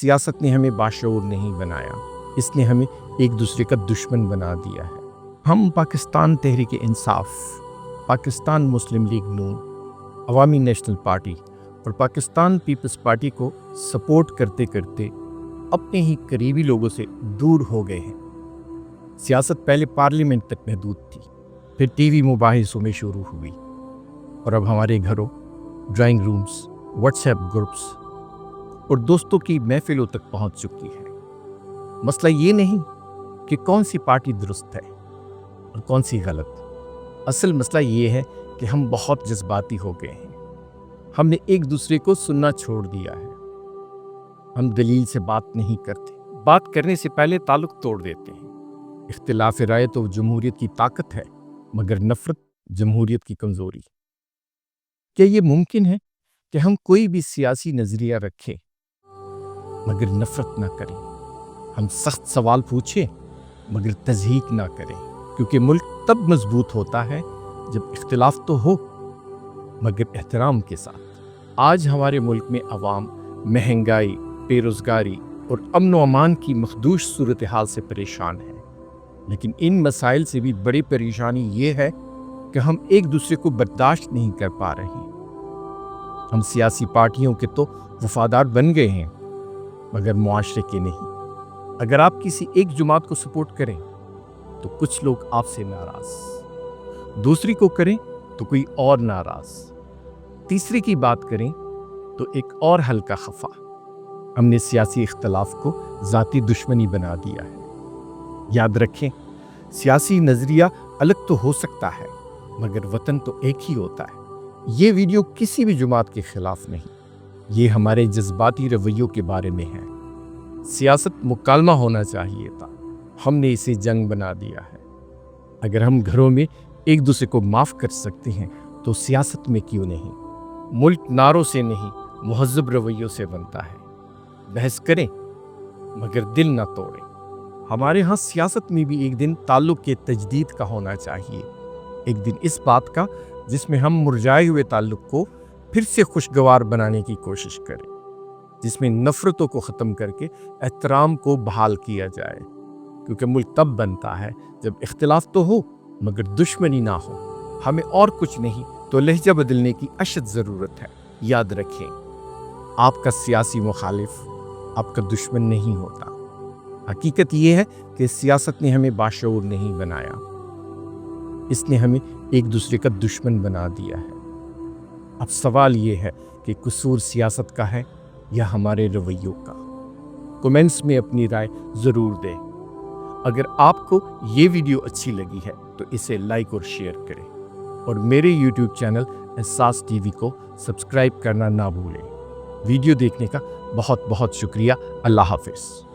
सियासत ने हमें बाशऊर नहीं बनाया, इसने हमें एक दूसरे का दुश्मन बना दिया है। हम पाकिस्तान तहरीक इंसाफ, पाकिस्तान मुस्लिम लीग नून, अवामी नेशनल पार्टी और पाकिस्तान पीपल्स पार्टी को सपोर्ट करते करते अपने ही करीबी लोगों से दूर हो गए हैं। सियासत पहले पार्लियामेंट तक महदूद थी, फिर टीवी मुबाहिसों में शुरू हुई और अब हमारे घरों, ड्राइंग रूम्स, व्हाट्सएप ग्रुप्स और दोस्तों की महफिलों तक पहुंच चुकी है। मसला ये नहीं कि कौन सी पार्टी दुरुस्त है और कौन सी गलत। असल मसला ये है कि हम बहुत जज्बाती हो गए हैं। हमने एक दूसरे को सुनना छोड़ दिया है। हम दलील से बात नहीं करते, बात करने से पहले ताल्लुक तोड़ देते हैं। इख्तिलाफ राय तो जमहूरियत की ताकत है, मगर नफरत जमहूरियत की कमजोरी। क्या ये मुमकिन है कि हम कोई भी सियासी नजरिया रखें मगर नफरत ना करें? हम सख्त सवाल पूछें मगर तज़हीक ना करें, क्योंकि मुल्क तब मजबूत होता है जब इख्तिलाफ तो हो मगर एहतराम के साथ। आज हमारे मुल्क में अवाम महंगाई, बेरोजगारी और अमन व अमान की मखदूश सूरत हाल से परेशान है, लेकिन इन मसाइल से भी बड़ी परेशानी ये है कि हम एक दूसरे को बर्दाश्त नहीं कर पा रहे हैं। हम सियासी पार्टियों के तो वफादार बन गए हैं मगर मुआशरे के नहीं। अगर आप किसी एक जमात को सपोर्ट करें तो कुछ लोग आपसे नाराज, दूसरी को करें तो कोई और नाराज, तीसरी की बात करें तो एक और हल्का खफा। हमने सियासी इख्तलाफ को ज़ाती दुश्मनी बना दिया है। याद रखें, सियासी नज़रिया अलग तो हो सकता है मगर वतन तो एक ही होता है। ये वीडियो किसी भी जमात के खिलाफ नहीं, ये हमारे जज्बाती रवैयों के बारे में है। सियासत मुकालमा होना चाहिए था, हमने इसे जंग बना दिया है। अगर हम घरों में एक दूसरे को माफ़ कर सकते हैं तो सियासत में क्यों नहीं? मुल्क नारों से नहीं, मुहज़्ज़ब रवैयों से बनता है। बहस करें मगर दिल ना तोड़ें। हमारे यहाँ सियासत में भी एक दिन ताल्लुक़ के तजदीद का होना चाहिए, एक दिन इस बात का जिसमें हम मुरझाए हुए ताल्लुक़ को फिर से खुशगवार बनाने की कोशिश करें, जिसमें नफ़रतों को ख़त्म करके एहतराम को बहाल किया जाए, क्योंकि मुल्क तब बनता है जब इख्तिलाफ तो हो मगर दुश्मनी ना हो। हमें और कुछ नहीं तो लहजा बदलने की अशद ज़रूरत है। याद रखें, आपका सियासी मुखालिफ आपका दुश्मन नहीं होता। हकीकत ये है कि सियासत ने हमें बाशऊर नहीं बनाया, इसने हमें एक दूसरे का दुश्मन बना दिया है। अब सवाल ये है कि कसूर सियासत का है या हमारे रवैयों का? कमेंट्स में अपनी राय ज़रूर दें। अगर आपको ये वीडियो अच्छी लगी है तो इसे लाइक और शेयर करें, और मेरे YouTube चैनल एहसास टीवी को सब्सक्राइब करना ना भूलें। वीडियो देखने का बहुत बहुत शुक्रिया। अल्लाह हाफ़िज़।